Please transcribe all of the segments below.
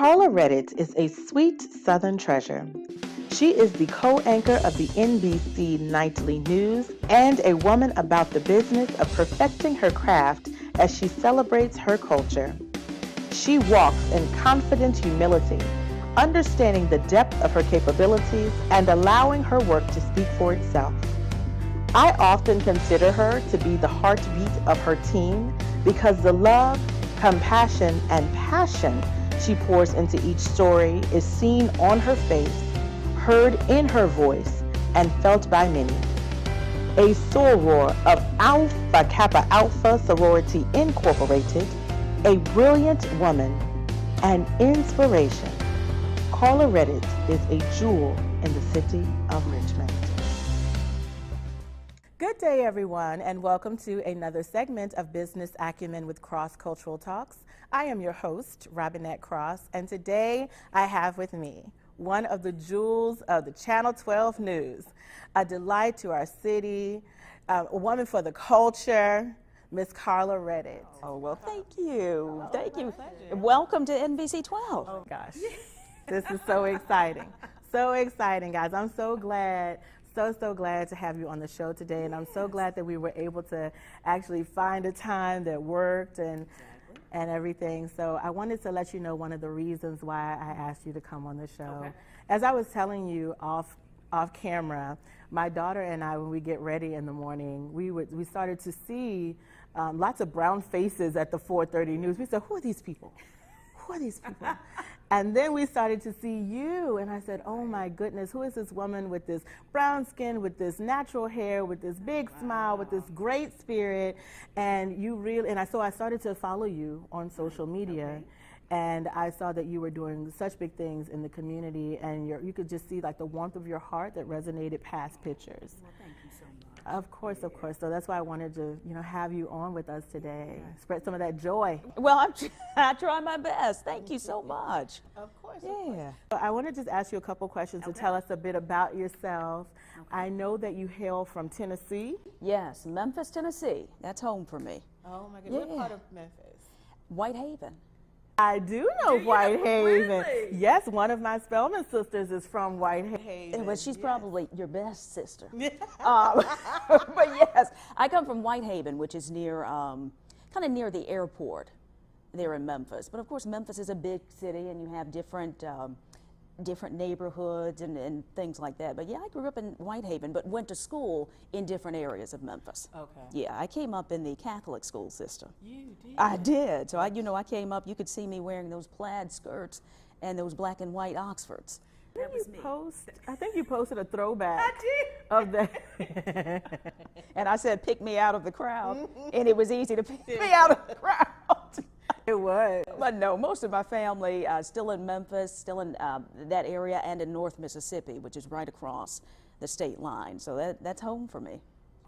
Karla Redditte is a sweet Southern treasure. She is the co-anchor of the NBC Nightly News and a woman about the business of perfecting her craft as she celebrates her culture. She walks in confident humility, understanding the depth of her capabilities and allowing her work to speak for itself. I often consider her to be the heartbeat of her team because the love, compassion, and passion she pours into each story is seen on her face, heard in her voice, and felt by many. A soror of Alpha Kappa Alpha Sorority Incorporated, a brilliant woman, an inspiration, Karla Redditte is a jewel in the city of Richmond. Good day, everyone, and welcome to another segment of Business Acumen with Cross Cultural Talks. I am your host, Robinette Cross, and today I have with me one of the jewels of the Channel 12 News, a delight to our city, a woman for the culture, Miss Karla Redditte. Oh, well, thank you. Thank you. Welcome to NBC 12. Oh, gosh. This is so exciting. So exciting, guys. I'm so glad. So glad to have you on the show today, and I'm so glad that we were able to actually find a time that worked and everything. So I wanted to let you know one of the reasons why I asked you to come on the show. Okay. As I was telling you off camera, my daughter and I, when we get ready in the morning, we started to see lots of brown faces at the 4:30 news. We said, who are these people? Who are these people? And then we started to see you, and I said, oh my goodness, who is this woman with this brown skin, with this natural hair, with this big smile, with this great spirit? And you really, so I started to follow you on social media, and I saw that you were doing such big things in the community, and you could just see like the warmth of your heart that resonated past pictures. Well, thank you so much. Of course. So that's why I wanted to, have you on with us today. Spread some of that joy. Well, I try my best. Thank you so much. Of course. Yeah. So I want to just ask you a couple questions to tell us a bit about yourself. Okay. I know that you hail from Tennessee. Yes, Memphis, Tennessee. That's home for me. Oh my goodness. What part of Memphis? Whitehaven. I do know Whitehaven. Really? Yes, one of my Spelman sisters is from Whitehaven. Well, she's probably your best sister. But yes, I come from Whitehaven, which is near, kind of near the airport there in Memphis. But of course, Memphis is a big city, and you have different neighborhoods and things like that. But yeah, I grew up in Whitehaven, but went to school in different areas of Memphis. Okay. Yeah, I came up in the Catholic school system. You did? I did. So I came up, you could see me wearing those plaid skirts and those black and white Oxfords. I think you posted a throwback. I did. Of that. And I said, pick me out of the crowd. And it was easy to pick me out of the crowd. It was. But no, most of my family still in Memphis, still in that area, and in North Mississippi, which is right across the state line. So that's home for me.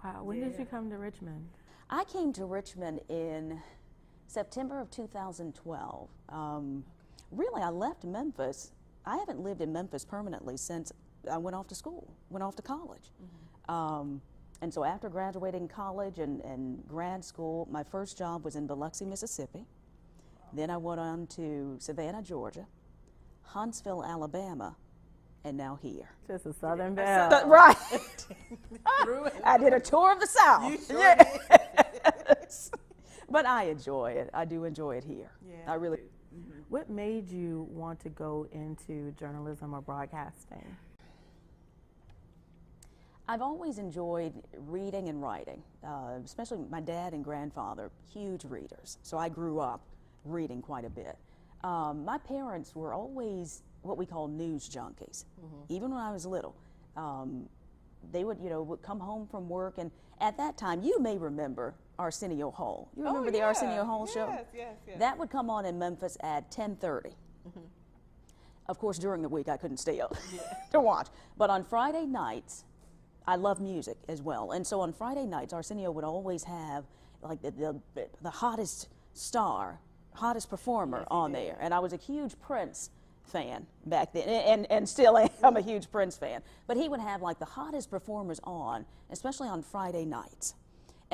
Wow. When did you come to Richmond? I came to Richmond in September of 2012. Really, I left Memphis. I haven't lived in Memphis permanently since I went off to school, went off to college. Mm-hmm. And so after graduating college and grad school, my first job was in Biloxi, Mississippi. Then I went on to Savannah, Georgia, Huntsville, Alabama, and now here. Just a Southern belle. Right. I did a tour of the South. You sure did. But I enjoy it. I do enjoy it here. Yeah. I really. Mm-hmm. What made you want to go into journalism or broadcasting? I've always enjoyed reading and writing, especially my dad and grandfather, huge readers. So I grew up reading quite a bit. My parents were always what we call news junkies. Mm-hmm. Even when I was little, they would come home from work, and at that time, you may remember Arsenio Hall. You remember the Arsenio Hall show? Yes. That would come on in Memphis at 10:30. Mm-hmm. Of course, during the week, I couldn't stay up to watch. But on Friday nights, I love music as well. And so on Friday nights, Arsenio would always have like the hottest star, hottest performer on there. And I was a huge Prince fan back then, and still am a huge Prince fan. But he would have like the hottest performers on, especially on Friday nights.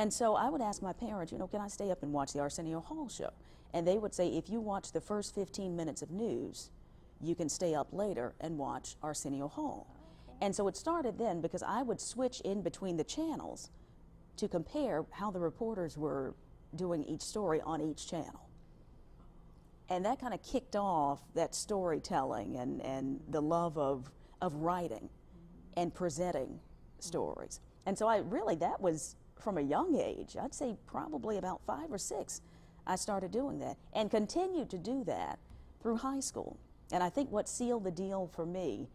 And so I would ask my parents, can I stay up and watch the Arsenio Hall show? And they would say, if you watch the first 15 minutes of news, you can stay up later and watch Arsenio Hall. Okay. And so it started then because I would switch in between the channels to compare how the reporters were doing each story on each channel. And that kind of kicked off that storytelling and the love of writing and presenting stories. And so that was from a young age. I'd say probably about 5 or 6, I started doing that and continued to do that through high school. And I think what sealed the deal for me,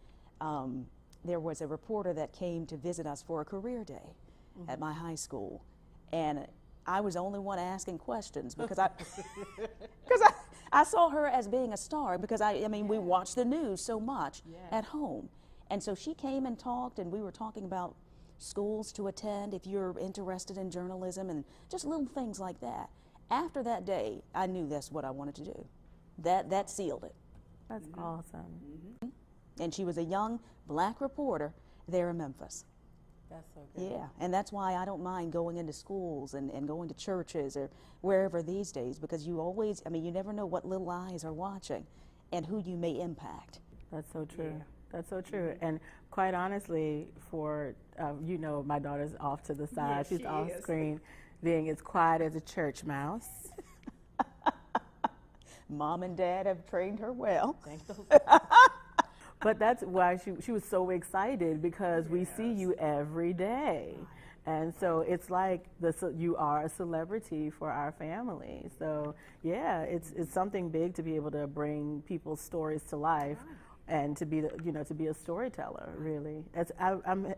there was a reporter that came to visit us for a career day at my high school. And I was the only one asking questions because I saw her as being a star because we watched the news so much at home. And so she came and talked, and we were talking about schools to attend if you're interested in journalism and just little things like that. After that day, I knew that's what I wanted to do. That sealed it. That's awesome. And she was a young black reporter there in Memphis. That's so good. Yeah, and that's why I don't mind going into schools and going to churches or wherever these days, because you always, you never know what little eyes are watching and who you may impact. That's so true. Yeah. That's so true. And quite honestly, for, my daughter's off to the side. She's off screen, being as quiet as a church mouse. Mom and Dad have trained her well. Thank the But that's why she was so excited, because we see you every day. And so it's like you are a celebrity for our family. So yeah, it's something big to be able to bring people's stories to life. And to be to be a storyteller, really. I'm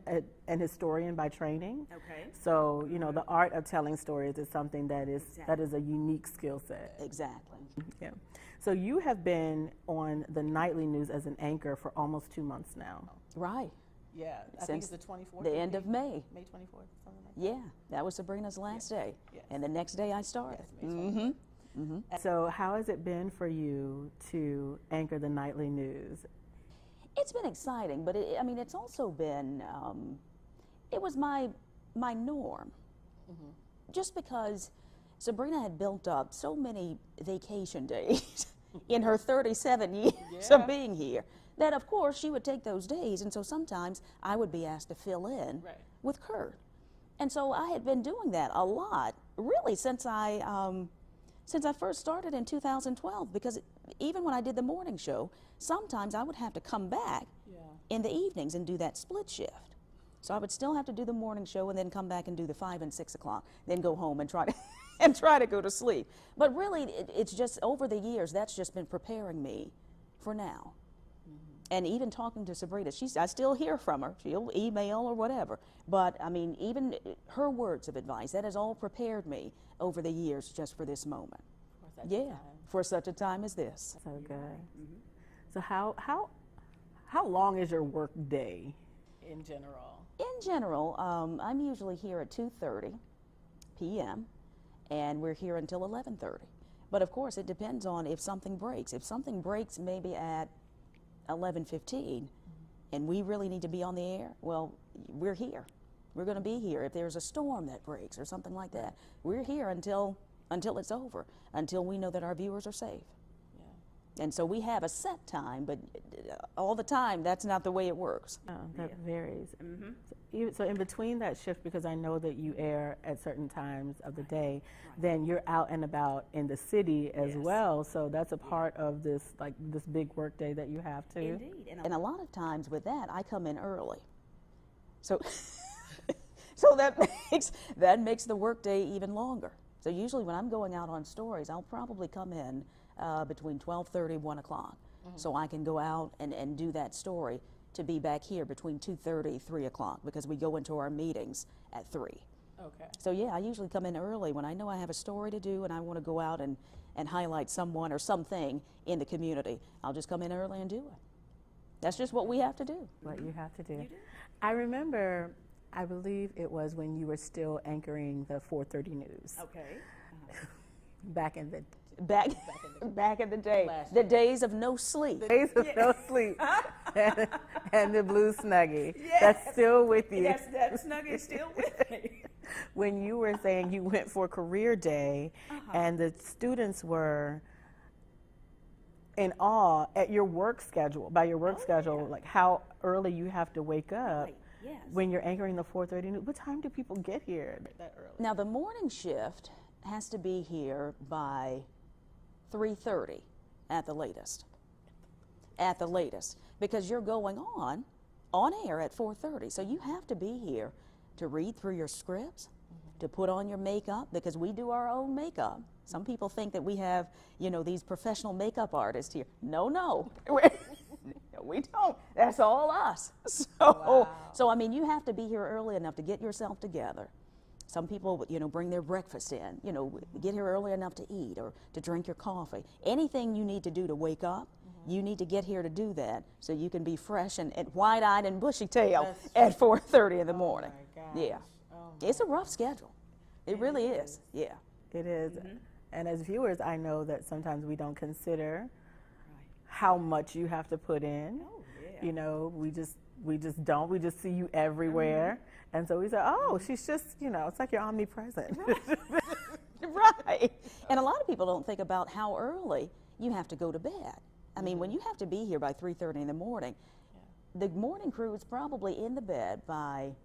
an historian by training. Okay. So the art of telling stories is something that is a unique skill set. Exactly. Yeah. So you have been on the nightly news as an anchor for almost 2 months now. Right. Yeah. I think it's the 24th. The end of May. May 24th, something like that. Yeah, that was Sabrina's last day. Yes. And the next day I started. Yes, May 24th. So how has it been for you to anchor the nightly news? It's been exciting, but it's also been, it was my norm. Just because Sabrina had built up so many vacation days in her 37 years of being here, that of course she would take those days, and so sometimes I would be asked to fill in with Kurt. And so I had been doing that a lot, really, since I first started in 2012, because even when I did the morning show, sometimes I would have to come back in the evenings and do that split shift. So I would still have to do the morning show and then come back and do the 5 and 6 o'clock, then go home and try to go to sleep. But really, it's just over the years, that's just been preparing me for now. And even talking to Sabrina, I still hear from her. She'll email or whatever. But even her words of advice, that has all prepared me over the years just for this moment. For such a time as this. So good. So how long is your work day in general? In general, I'm usually here at 2:30 p.m. and we're here until 11:30. But of course, it depends on if something breaks. If something breaks maybe at 11:15 and we really need to be on the air, well, we're here. We're going to be here. If there's a storm that breaks or something like that, we're here until it's over, until we know that our viewers are safe. And so we have a set time, but all the time, that's not the way it works. Oh, that varies. So in between that shift, because I know that you air at certain times of the day, then you're out and about in the city as well. So that's a part of this big work day that you have too. Indeed. And a lot of times with that, I come in early. So that makes the work day even longer. So usually when I'm going out on stories, I'll probably come in between 12:30, 1 o'clock, so I can go out and do that story to be back here between 2:30, 3 o'clock, because we go into our meetings at 3. Okay. So yeah, I usually come in early when I know I have a story to do and I want to go out and highlight someone or something in the community. I'll just come in early and do it. That's just what we have to do. What you have to do. I remember, I believe it was when you were still anchoring the 4:30 news. Okay. Back in the day, the days of no sleep. The days of no sleep. and the blue Snuggie. Yes. That's still with you. That Snuggie is still with me. when you were saying you went for career day and the students were in awe at your work schedule, by your work schedule, like how early you have to wake up when you're anchoring the 4:30 news. What time do people get here that early? Now the morning shift has to be here by 3:30 at the latest. At the latest, because you're going on air at 4:30, so you have to be here to read through your scripts, to put on your makeup, because we do our own makeup. Some people think that we have, you know, these professional makeup artists here. No, we don't. That's all us. So I mean, you have to be here early enough to get yourself together. Some people, you know, bring their breakfast in, you know, get here early enough to eat or to drink your coffee. Anything you need to do to wake up, you need to get here to do that so you can be fresh and wide-eyed and bushy-tailed at 4:30 in the morning. Oh my gosh. Yeah. It's a rough schedule. It really is. Yeah. It is. And as viewers, I know that sometimes we don't consider how much you have to put in. Oh, yeah. You know, we just don't. We just see you everywhere. And so we say, oh, she's just, you know, it's like you're omnipresent. Right. And a lot of people don't think about how early you have to go to bed. I mean, when you have to be here by 3:30 in the morning, the morning crew is probably in the bed by,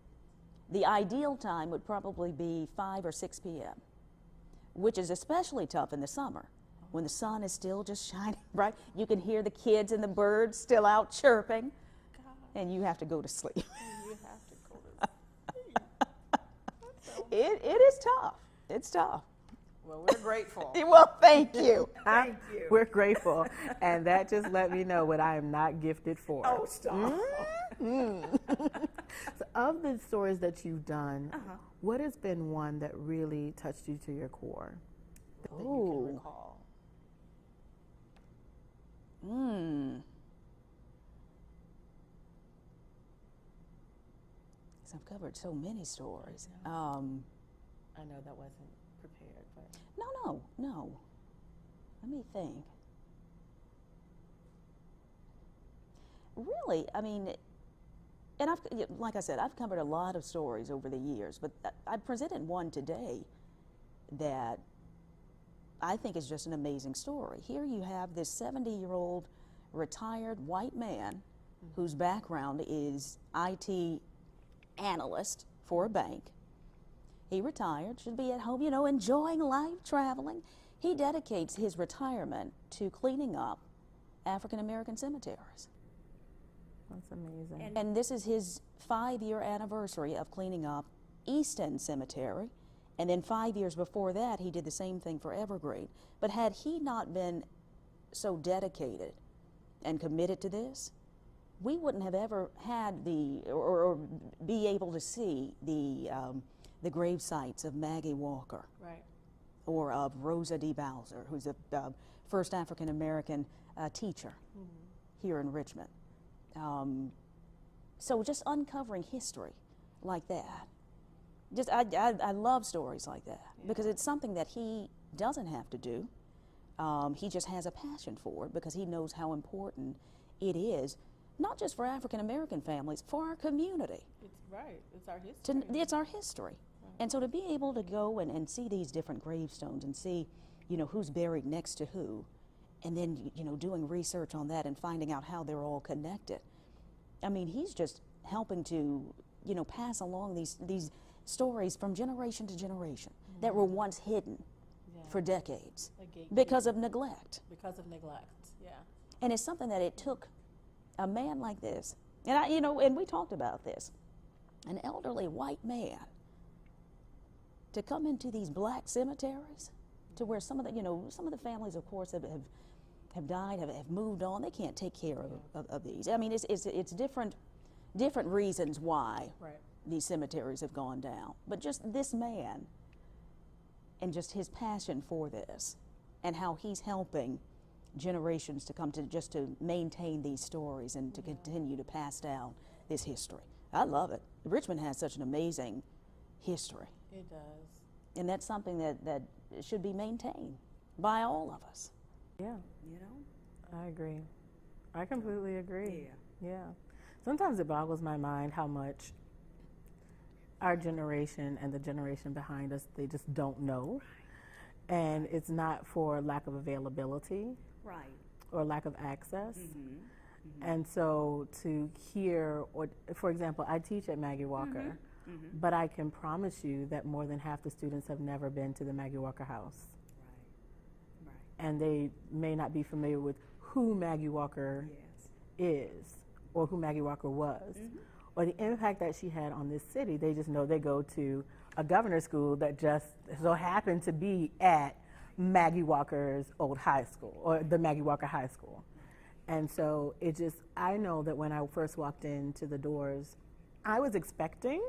the ideal time would probably be 5 or 6 p.m., which is especially tough in the summer when the sun is still just shining, right? You can hear the kids and the birds still out chirping, and you have to go to sleep. You have to go to sleep. It is tough. It's tough. Well, we're grateful. Well, thank you. Thank you. We're grateful. And that just let me know what I am not gifted for. Oh, stop. So of the stories that you've done, what has been one that really touched you to your core that you can recall? I've covered so many stories. I know that wasn't prepared, but No. Let me think. Really, I mean, and like I said, I've covered a lot of stories over the years, but I presented one today that I think is just an amazing story. Here you have this 70-year-old retired white man whose background is IT analyst for a bank. He retired, should be at home, you know, enjoying life, traveling. He dedicates his retirement to cleaning up African American cemeteries. That's amazing. And this is his 5-year anniversary of cleaning up East End Cemetery. And then 5 years before that, he did the same thing for Evergreen. But had he not been so dedicated and committed to this, we wouldn't have ever had or be able to see the grave sites of Maggie Walker, Right. or of Rosa D. Bowser, who's the first African American teacher here in Richmond. So just uncovering history like that. Just I love stories like that because it's something that he doesn't have to do. He just has a passion for it because he knows how important it is, not just for African American families, for our community. It's right. It's our history. It's our history. And so to be able to go and see these different gravestones and see, you know, who's buried next to who, and then, you know, doing research on that and finding out how they're all connected. I mean, he's just helping to, you know, pass along these stories from generation to generation that were once hidden for decades because of neglect. Because of neglect, yeah. And it's something that it took a man like this, and you know, and we talked about this, an elderly white man to come into these black cemeteries, to where some of the families, of course, have died, have moved on. They can't take care of these. I mean, it's different reasons why these cemeteries have gone down. But just this man, and just his passion for this, and how he's helping generations to come to just to maintain these stories and to continue to pass down this history. I love it. Richmond has such an amazing history. It does. And that's something that should be maintained by all of us. Yeah. You know? I agree. I completely agree. Yeah. Sometimes it boggles my mind how much our generation and the generation behind us, they just don't know. And it's not for lack of availability or lack of access. And so to hear, or for example, I teach at Maggie Walker, but I can promise you that more than half the students have never been to the Maggie Walker house. And they may not be familiar with who Maggie Walker is or who Maggie Walker was or the impact that she had on this city. They just know they go to a governor's school that just so happened to be at Maggie Walker's old high school or the Maggie Walker High School. And so it just, I know that when I first walked into the doors, I was expecting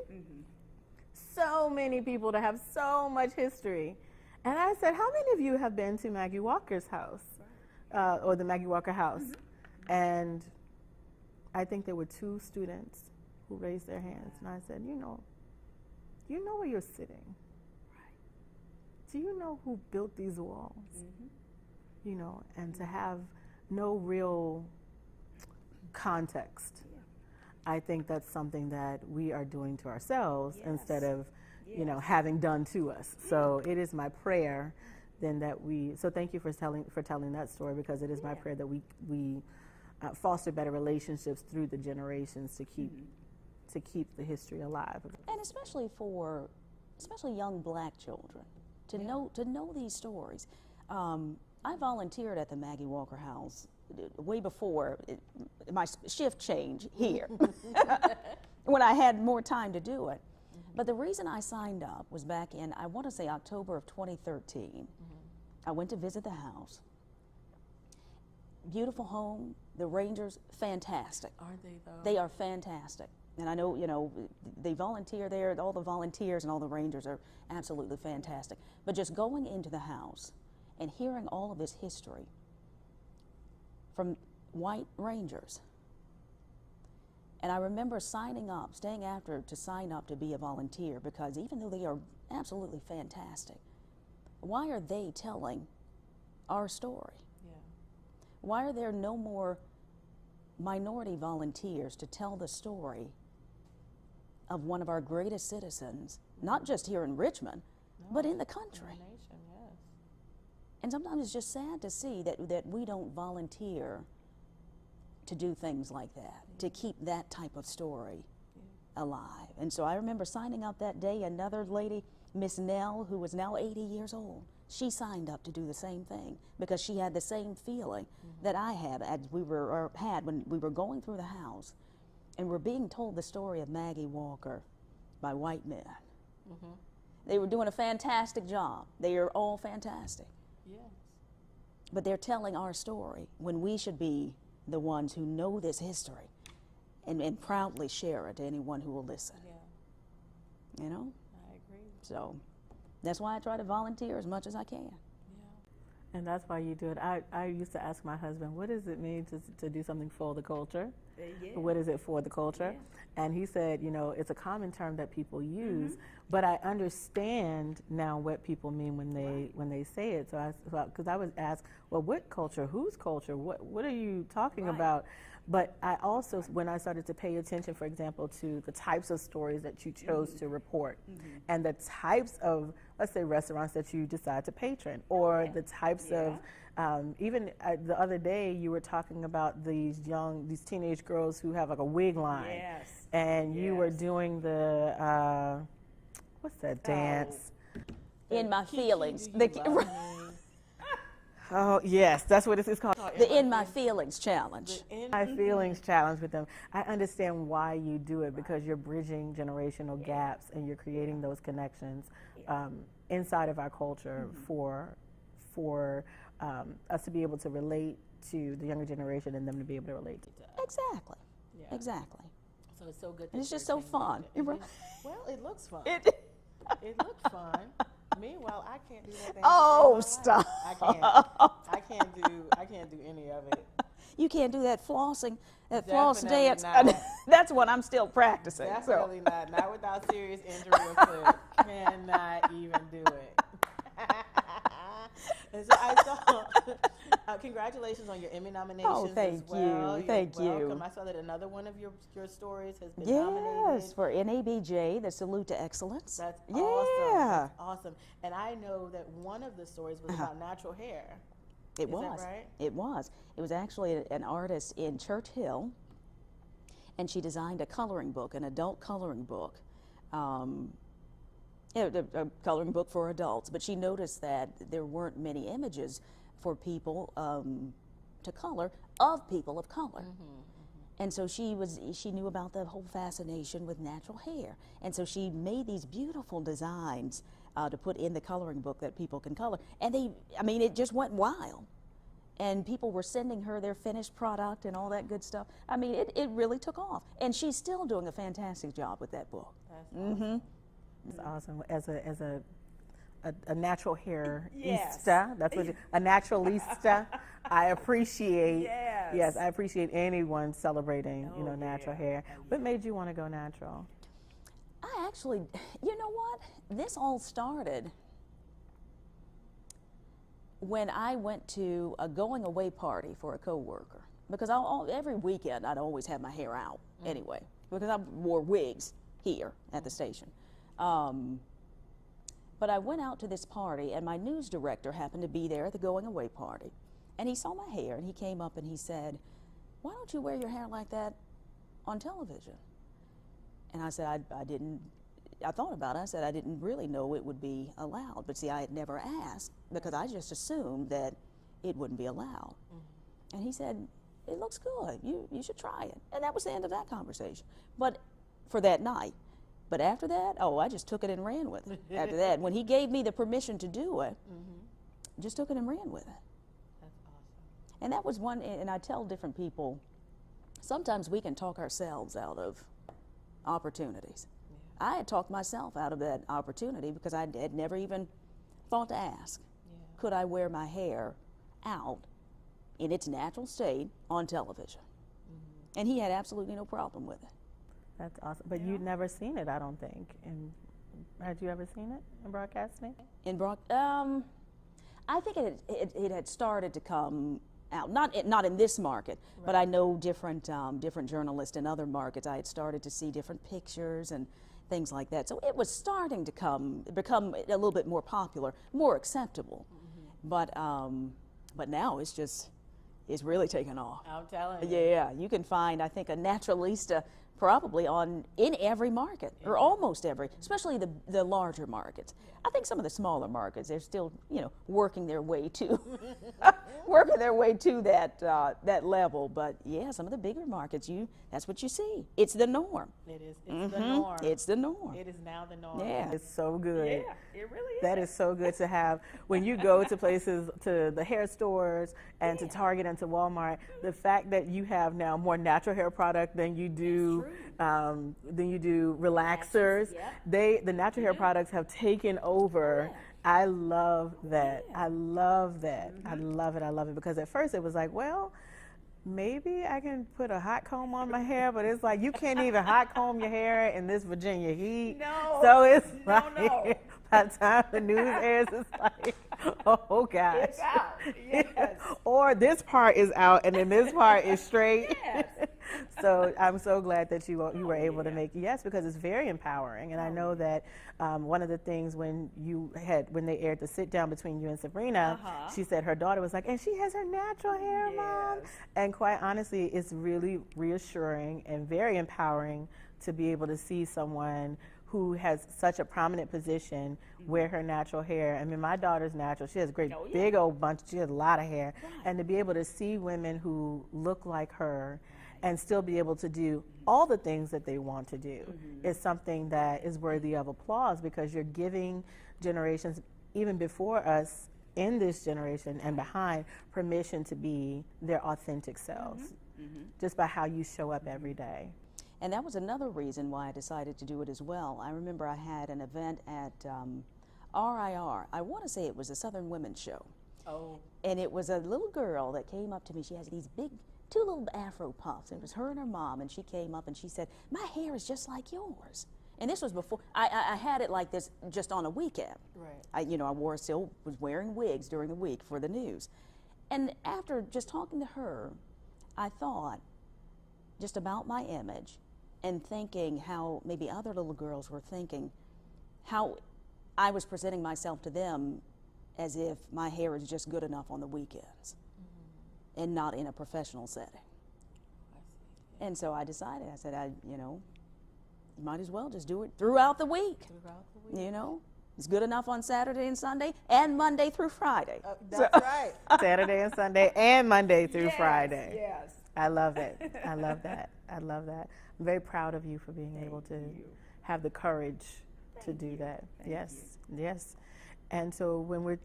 so many people to have so much history. And I said, how many of you have been to Maggie Walker's house or the Maggie Walker house? And I think there were 2 students who raised their hands. And I said, you know where you're sitting. Do you know who built these walls? You know, and to have no real context. I think that's something that we are doing to ourselves instead of, you know, having done to us. So it is my prayer then that so thank you for telling that story, because it is my prayer that we foster better relationships through the generations to keep the history alive. And especially young black children to know these stories. I volunteered at the Maggie Walker House way before my shift change here when I had more time to do it. But the reason I signed up was back in, I want to say, October of 2013. I went to visit the house. Beautiful home. The Rangers, fantastic. Aren't they though? They are fantastic. And I know, you know, they volunteer there. All the volunteers and all the Rangers are absolutely fantastic. But just going into the house and hearing all of this history from white Rangers. And I remember signing up, staying after to sign up to be a volunteer, because even though they are absolutely fantastic, why are they telling our story? Why are there no more minority volunteers to tell the story of one of our greatest citizens, not just here in Richmond, but in the country? In the nation, yes. And sometimes it's just sad to see that we don't volunteer to do things like that, to keep that type of story alive. And so I remember signing up that day. Another lady, Miss Nell, who was now 80 years old, she signed up to do the same thing because she had the same feeling that I had when we were going through the house and we're being told the story of Maggie Walker by white men. They were doing a fantastic job. They are all fantastic. Yes. But they're telling our story when we should be the ones who know this history and proudly share it to anyone who will listen. You know? I agree. So that's why I try to volunteer as much as I can. And that's why you do it. I used to ask my husband, what does it mean to do something for the culture? What is it for the culture? And he said, you know, it's a common term that people use, but I understand now what people mean when they say it. So because I was asked, well, what culture? Whose culture? What are you talking about? But I also, when I started to pay attention, for example, to the types of stories that you chose to report and the types of, let's say, restaurants that you decide to patron, or the types of, even the other day you were talking about these teenage girls who have like a wig line. And you were doing the, what's that dance? In My Feelings. Oh, yes, that's what it's called. The In My Feelings Challenge. The In My Feelings Challenge with them. I understand why you do it, because you're bridging generational gaps and you're creating those connections inside of our culture for us to be able to relate to the younger generation and them to be able to relate to us. Exactly. Exactly. So it's so good. And it's just so fun. Well, it looks fun. It looks fun. Meanwhile, I can't do that. Oh, stop! I can't do any of it. You can't do that flossing, floss Definitely dance. not. That's what I'm still practicing. Definitely not. Not without serious injury or flip. Cannot even do it. And so Congratulations on your Emmy nominations thank as well. you. Thank You're you. welcome. I saw that another one of your stories has been Yes, nominated. for NABJ, the Salute to Excellence. That's yeah. awesome. That's awesome. And I know that one of the stories was about natural hair. It Is was. that right? It was. It was actually an artist in Church Hill, and she designed a coloring book, an adult coloring book. A coloring book for adults, but she noticed that there weren't many images for people to color of people of color. And so she knew about the whole fascination with natural hair. And so she made these beautiful designs to put in the coloring book that people can color. And it just went wild. And people were sending her their finished product and all that good stuff. I mean, it really took off. And she's still doing a fantastic job with that book. That's awesome. It's awesome. As a natural hairista, that's what a naturalista. I appreciate. Yes, I appreciate anyone celebrating, natural hair. What made you want to go natural? I actually, you know what? This all started when I went to a going away party for a coworker, because every weekend I'd always have my hair out anyway, because I wore wigs here at the station. But I went out to this party, and my news director happened to be there at the going away party. And he saw my hair, and he came up and he said, "Why don't you wear your hair like that on television?" And I said, I thought about it. I said, I didn't really know it would be allowed. But see, I had never asked, because I just assumed that it wouldn't be allowed. And he said, "It looks good. You should try it." And that was the end of that conversation. But for that night. But after that, I just took it and ran with it. After that, when he gave me the permission to do it, just took it and ran with it. That's awesome. And that was one, and I tell different people, sometimes we can talk ourselves out of opportunities. Yeah. I had talked myself out of that opportunity because I had never even thought to ask, could I wear my hair out in its natural state on television? And he had absolutely no problem with it. That's awesome. But you'd never seen it, I don't think. Had you ever seen it in broadcasting? I think it had started to come out, not in this market, but I know different journalists in other markets. I had started to see different pictures and things like that. So it was starting to become a little bit more popular, more acceptable. But now it's really taken off. I'm telling you. Yeah, you can find, I think, a naturalista probably in every market, or almost every, especially the larger markets. I think some of the smaller markets, they're still, working their way to that level. But yeah, some of the bigger markets, that's what you see. It's the norm. It is. It's the norm. It's the norm. It is now the norm. Yeah. It's so good. Yeah, it really is. That is so good to have. When you go to places, to the hair stores and to Target and to Walmart, the fact that you have now more natural hair product than you do relaxers. The natural hair products have taken over. I love that. I love that. I love it because at first it was like, well, maybe I can put a hot comb on my hair, but it's like you can't even hot comb your hair in this Virginia heat. No. So it's by the time the news airs, it's like, oh gosh. It's out. Yes. Or this part is out and then this part is straight. Yes. So I'm so glad that you were able to make because it's very empowering. And I know that one of the things when they aired the sit down between you and Sabrina, she said her daughter was like, and she has her natural hair, Mom. And quite honestly, it's really reassuring and very empowering to be able to see someone who has such a prominent position wear her natural hair. I mean, my daughter's natural. She has a big old bunch. She has a lot of hair. And to be able to see women who look like her and still be able to do all the things that they want to do is something that is worthy of applause, because you're giving generations even before us in this generation and behind permission to be their authentic selves just by how you show up every day. And that was another reason why I decided to do it as well. I remember I had an event at RIR. I want to say it was a Southern Women's Show. Oh. And it was a little girl that came up to me. She has these two little afro puffs. It was her and her mom, and she came up and she said, "My hair is just like yours." And this was before I had it like this just on a weekend. Right. I was wearing wigs during the week for the news. And after just talking to her, I thought just about my image and thinking how maybe other little girls were thinking, how I was presenting myself to them as if my hair is just good enough on the weekends and not in a professional setting. And so I decided, I said, you might as well just do it throughout the week. It's good enough on Saturday and Sunday and Monday through Friday. That's right. Saturday and Sunday and Monday through Friday. Yes. I love it. I love that. I love that. I'm very proud of you for being able to have the courage to do that. Yes. And so when we're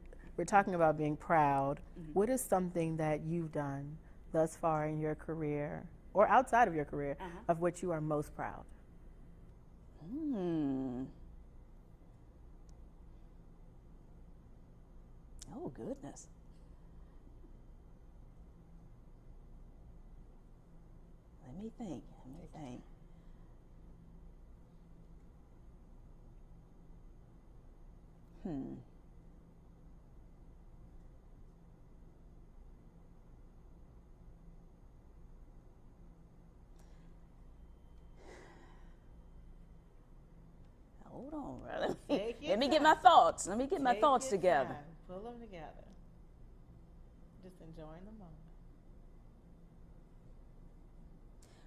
talking about being proud, what is something that you've done thus far in your career or outside of your career of which you are most proud? Oh, goodness. Let me think. Hold on, brother. Let me get my thoughts. Let me get my thoughts together. Pull them together. Just enjoying the moment.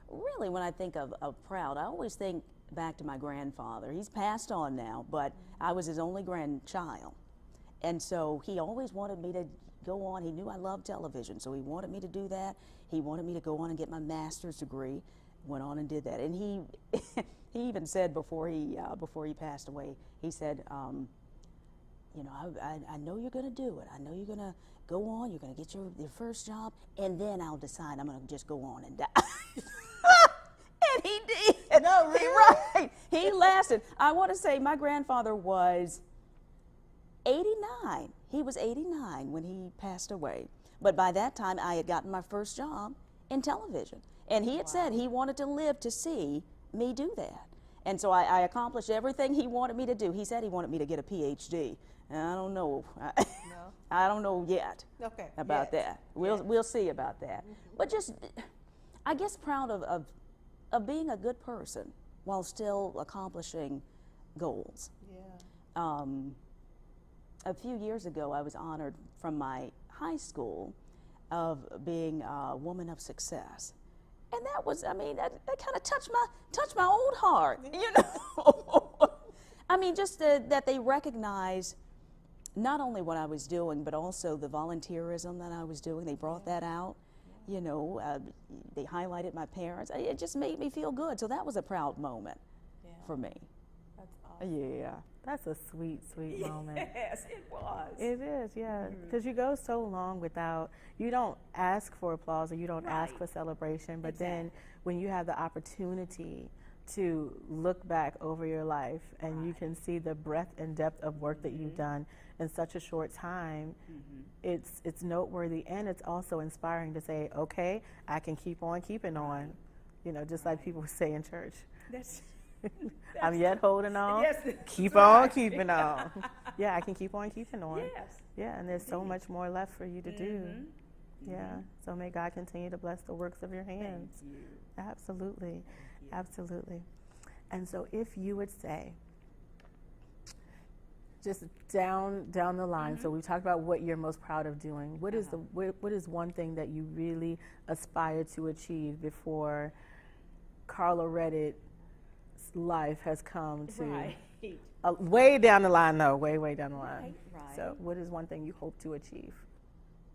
Really, when I think of proud, I always think back to my grandfather. He's passed on now, but I was his only grandchild. And so he always wanted me to go on. He knew I loved television, so he wanted me to do that. He wanted me to go on and get my master's degree. Went on and did that. And he he even said before he passed away, he said, I know you're going to do it. I know you're going to go on. You're going to get your first job, and then I'll decide I'm going to just go on and die. And he did. No, really? Right. He lasted. I want to say my grandfather was 89. He was 89 when he passed away. But by that time, I had gotten my first job in television. And he had said he wanted to live to see me do that. And so I accomplished everything he wanted me to do. He said he wanted me to get a PhD. And I don't know. I don't know yet about that. We'll see about that. But just, I guess, proud of being a good person while still accomplishing goals. Yeah. A few years ago, I was honored from my high school of being a woman of success. And that was, that kind of touched my old heart, I mean, just that they recognize not only what I was doing, but also the volunteerism that I was doing. They brought that out, they highlighted my parents. It just made me feel good. So that was a proud moment for me. That's awesome. Yeah. That's a sweet, sweet moment. Yes, it was. It is, yeah. Because you go so long without, you don't ask for applause or you don't ask for celebration, but then when you have the opportunity to look back over your life and you can see the breadth and depth of work that you've done in such a short time, it's noteworthy, and it's also inspiring to say, okay, I can keep on keeping on, just like people say in church. I'm yet holding on. Yes, keep on keeping on. Yeah, I can keep on keeping on. Yes. Yeah, and there's so much more left for you to do. Yeah. So may God continue to bless the works of your hands. Thank you. Absolutely. Absolutely. And so if you would say, just down the line, so we talked about what you're most proud of doing. What is what is one thing that you really aspire to achieve before Karla Redditte's life has come to way down the line, though, way down the line. Right. So what is one thing you hope to achieve?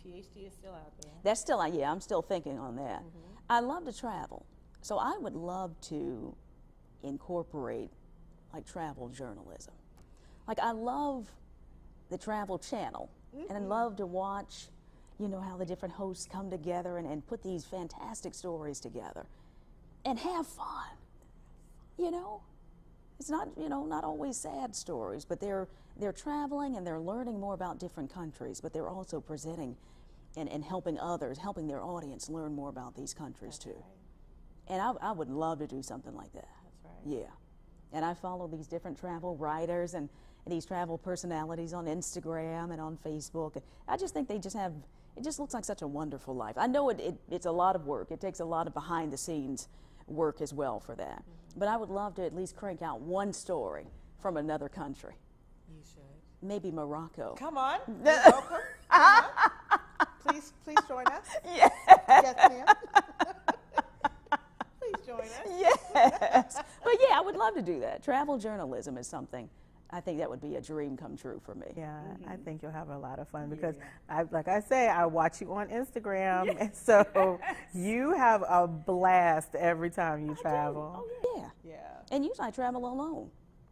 PhD is still out there. That's still, I'm still thinking on that. I love to travel, so I would love to incorporate like travel journalism. Like I love the Travel Channel, and I love to watch, how the different hosts come together and put these fantastic stories together and have fun. It's not, not always sad stories, but they're traveling and they're learning more about different countries, but they're also presenting and helping others, helping their audience learn more about these countries too. And I would love to do something like that. That's right. Yeah. And I follow these different travel writers and these travel personalities on Instagram and on Facebook. I just think they just have it just looks like such a wonderful life. I know it's a lot of work. It takes a lot of behind the scenes work as well for that. But I would love to at least crank out one story from another country. You should. Maybe Morocco. Come on. You're welcome. Come on. Please join us. Yes. Yes, ma'am. Please join us. Yes. But yeah, I would love to do that. Travel journalism is something I think that would be a dream come true for me. Yeah, I think you'll have a lot of fun because, like I say, I watch you on Instagram, and so you have a blast every time you travel. Oh, yeah. Yeah. And usually I travel alone.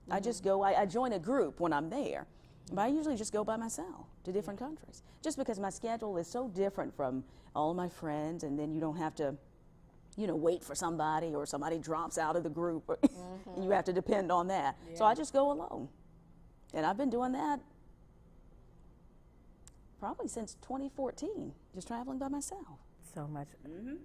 I just go, I join a group when I'm there, but I usually just go by myself to different countries. Just because my schedule is so different from all my friends, and then you don't have to, you know, wait for somebody or somebody drops out of the group and you have to depend on that. So I just go alone. And I've been doing that probably since 2014, just traveling by myself. So much.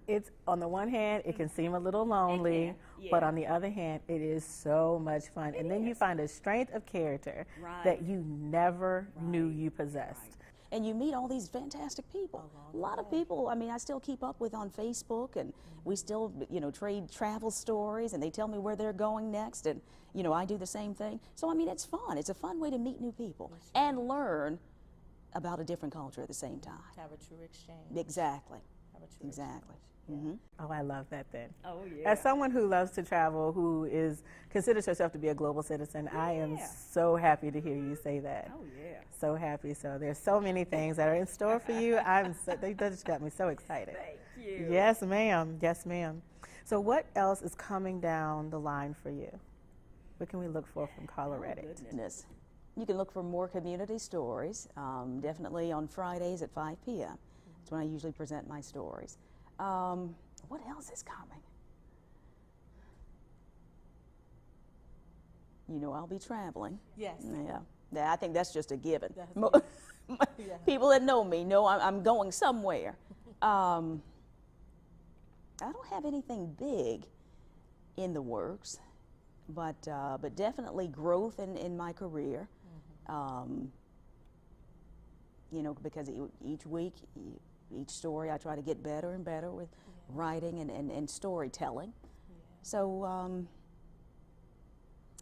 It's, on the one hand, it can seem a little lonely, but on the other hand, it is so much fun. And then you find a strength of character that you never knew you possessed. And you meet all these fantastic people. A lot of people, I mean, I still keep up with on Facebook, and we still, you know, trade travel stories, and they tell me where they're going next, and, you know, I do the same thing. So, I mean, it's fun. It's a fun way to meet new people and learn about a different culture at the same time. Have a true exchange. Exactly. Have a true Exactly. exchange. Oh, I love that then. Oh, yeah. As someone who loves to travel, who considers herself to be a global citizen, I am so happy to hear you say that. Oh, yeah. So happy. So there's so many things that are in store for you. They just got me so excited. Thank you. Yes, ma'am. Yes, ma'am. So what else is coming down the line for you? What can we look for from Karla Redditte? Goodness. You can look for more community stories, definitely on Fridays at 5 p.m. That's when I usually present my stories. What else is coming? You know, I'll be traveling. Yes. Yeah, I think that's just a given. That's People that know me know I'm going somewhere. I don't have anything big in the works, but definitely growth in my career. You know, because each week, each story, I try to get better and better with writing and storytelling. So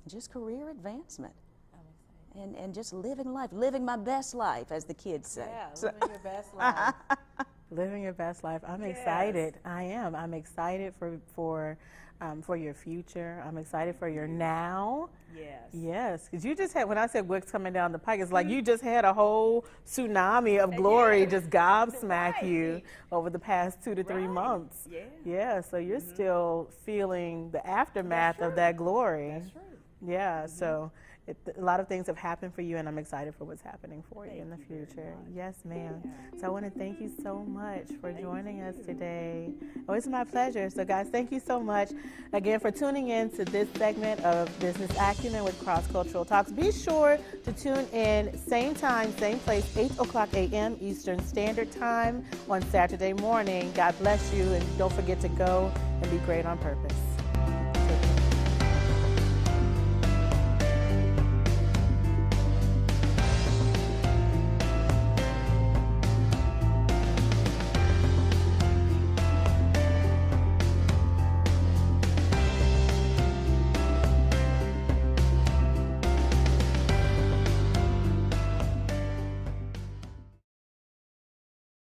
just career advancement. And just living life, living my best life, as the kids say. Yeah, living your best life. Living your best life. I'm excited. I am. I'm excited for your future. I'm excited for your now. Yes. Yes, because you just had, when I said what's coming down the pike, it's like you just had a whole tsunami of glory just gobsmack you over the past 2 to 3 months. Yeah. Yeah, so you're still feeling the aftermath of that glory. That's true. Yeah, so a lot of things have happened for you, and I'm excited for what's happening for you in the future. Yes, ma'am. So I want to thank you so much for joining us today. Oh, it's my pleasure. So, guys, thank you so much again for tuning in to this segment of Business Acumen with Cross Cultural Talks. Be sure to tune in, same time, same place, 8 o'clock a.m. Eastern Standard Time on Saturday morning. God bless you, and don't forget to go and be great on purpose.